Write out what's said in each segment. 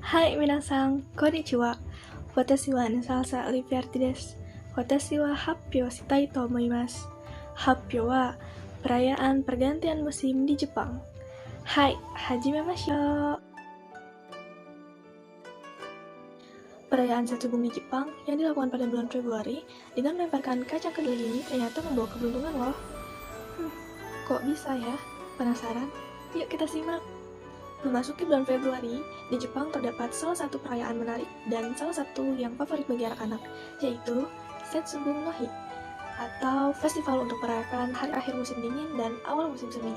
Hai minasan, konnichiwa. Watashi wa Salsa Oliviarti desu. Watashi wa happyo shitai to omoimasu. Happyo wa perayaan pergantian musim di Jepang. Hai, hajimemashou. Perayaan Setsubun di Jepang yang dilakukan pada bulan Februari dengan melemparkan kacang kedelai ini ternyata membawa keberuntungan loh. Kok bisa ya? Penasaran? Yuk kita simak. Memasuki bulan Februari, di Jepang terdapat salah satu perayaan menarik dan salah satu yang favorit bagi anak-anak, yaitu Setsubun no Hi, atau festival untuk merayakan hari akhir musim dingin dan awal musim semi.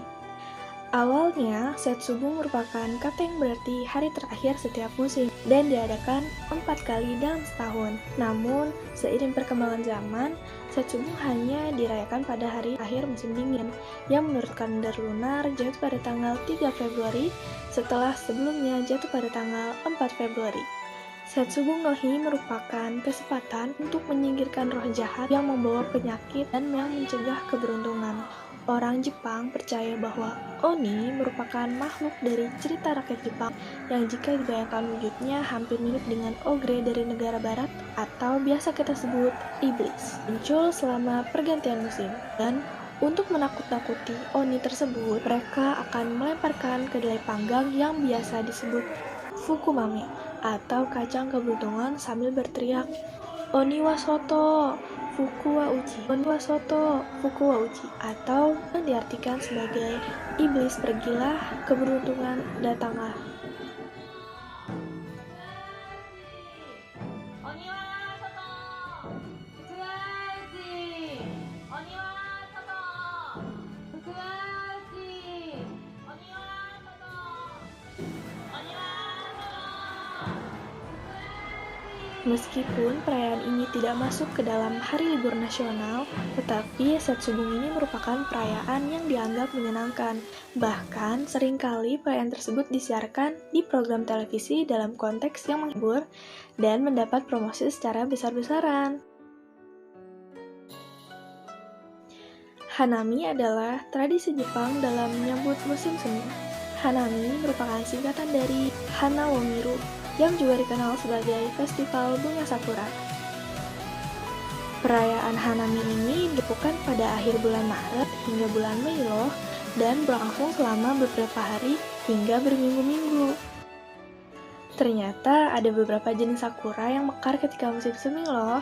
Awalnya, Setsubun merupakan kata yang berarti hari terakhir setiap musim dan diadakan 4 kali dalam setahun. Namun, seiring perkembangan zaman, Setsubun hanya dirayakan pada hari akhir musim dingin, yang menurut kalender lunar jatuh pada tanggal 3 Februari, setelah sebelumnya jatuh pada tanggal 4 Februari. Setsubun no Hi merupakan kesempatan untuk menyingkirkan roh jahat yang membawa penyakit dan yang mencegah keberuntungan. Orang Jepang percaya bahwa Oni merupakan makhluk dari cerita rakyat Jepang yang jika dibayangkan wujudnya hampir mirip dengan ogre dari negara barat atau biasa kita sebut iblis. Muncul selama pergantian musim dan untuk menakut-nakuti Oni tersebut, mereka akan melemparkan kedelai panggang yang biasa disebut fukumame atau kacang keberuntungan sambil berteriak, Oni wa soto, fuku wa uchi, Oni wa soto, fuku wa uchi, atau yang diartikan sebagai iblis pergilah, keberuntungan datanglah. Meskipun perayaan ini tidak masuk ke dalam hari libur nasional, tetapi Setsubun ini merupakan perayaan yang dianggap menyenangkan. Bahkan, seringkali perayaan tersebut disiarkan di program televisi dalam konteks yang menghibur dan mendapat promosi secara besar-besaran. Hanami adalah tradisi Jepang dalam menyambut musim semi. Hanami merupakan singkatan dari Hana wo Miru, yang juga dikenal sebagai Festival Bunga Sakura. Perayaan Hanami ini dilakukan pada akhir bulan Maret hingga bulan Mei loh, dan berlangsung selama beberapa hari hingga berminggu-minggu. Ternyata ada beberapa jenis sakura yang mekar ketika musim semi loh.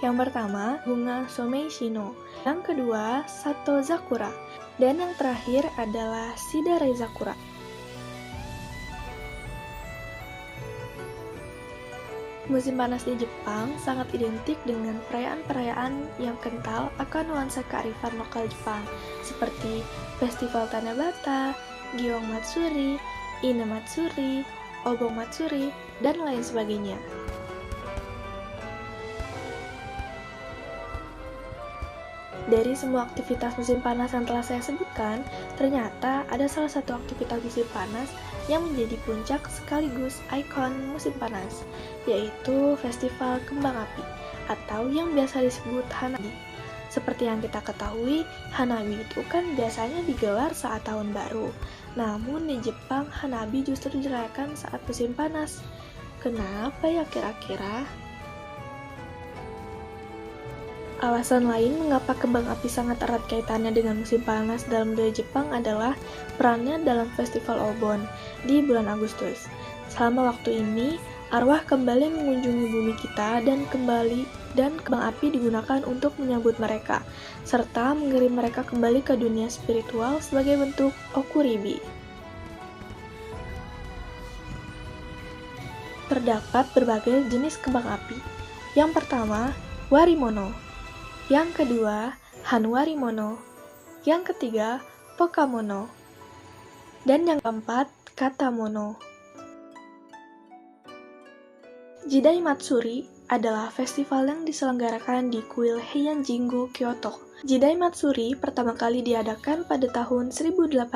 Yang pertama, bunga Someishino, yang kedua, Sato Zakura, dan yang terakhir adalah Shidare Zakura. Musim panas di Jepang sangat identik dengan perayaan-perayaan yang kental akan nuansa kearifan lokal Jepang, seperti Festival Tanabata, Gion Matsuri, Ine Matsuri, Obon Matsuri, dan lain sebagainya. Dari semua aktivitas musim panas yang telah saya sebutkan, ternyata ada salah satu aktivitas musim panas yang menjadi puncak sekaligus ikon musim panas, yaitu Festival Kembang Api, atau yang biasa disebut Hanabi. Seperti yang kita ketahui, Hanabi itu kan biasanya digelar saat tahun baru, namun di Jepang Hanabi justru dirayakan saat musim panas. Kenapa ya kira-kira? Alasan lain mengapa kembang api sangat erat kaitannya dengan musim panas dalam budaya Jepang adalah perannya dalam Festival Obon di bulan Agustus. Selama waktu ini, arwah kembali mengunjungi bumi kita dan kembang api digunakan untuk menyambut mereka, serta mengirim mereka kembali ke dunia spiritual sebagai bentuk okuribi. Terdapat berbagai jenis kembang api. Yang pertama, warimono. Yang kedua, hanwarimono. Yang ketiga, pokamono. Dan yang keempat, katamono. Jidai Matsuri adalah festival yang diselenggarakan di kuil Heian Jingu, Kyoto. Jidai Matsuri pertama kali diadakan pada tahun 1895.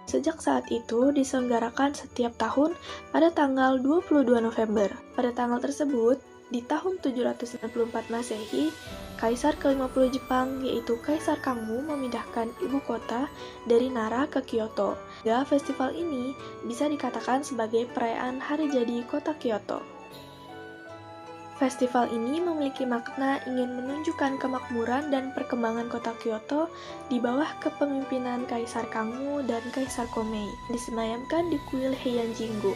Sejak saat itu diselenggarakan setiap tahun pada tanggal 22 November. Pada tanggal tersebut, di tahun 794 Masehi, Kaisar ke-50 Jepang, yaitu Kaisar Kangmu, memindahkan ibu kota dari Nara ke Kyoto. Ya, festival ini bisa dikatakan sebagai perayaan hari jadi kota Kyoto. Festival ini memiliki makna ingin menunjukkan kemakmuran dan perkembangan kota Kyoto di bawah kepemimpinan Kaisar Kangmu dan Kaisar Komei, disemayamkan di kuil Heian Jingu.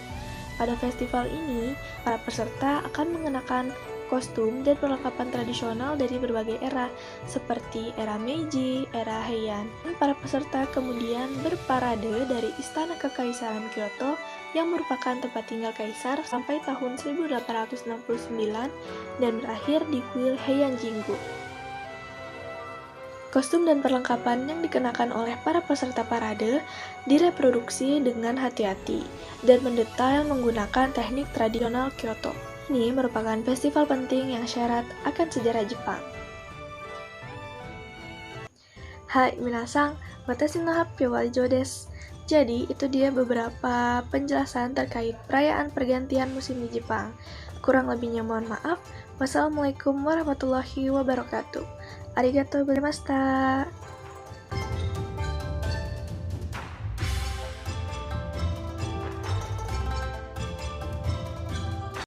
Pada festival ini, para peserta akan mengenakan kostum dan perlengkapan tradisional dari berbagai era, seperti era Meiji, era Heian. Para peserta kemudian berparade dari Istana Kekaisaran Kyoto yang merupakan tempat tinggal kaisar sampai tahun 1869 dan berakhir di kuil Heian Jingu. Kostum dan perlengkapan yang dikenakan oleh para peserta parade direproduksi dengan hati-hati dan mendetail menggunakan teknik tradisional Kyoto. Ini merupakan festival penting yang syarat akan sejarah Jepang. Hai minasang, watashi no happyou wa ijou desu. Jadi, itu dia beberapa penjelasan terkait perayaan pergantian musim di Jepang. Kurang lebihnya mohon maaf. Wassalamualaikum warahmatullahi wabarakatuh. Arigatou gozaimashita.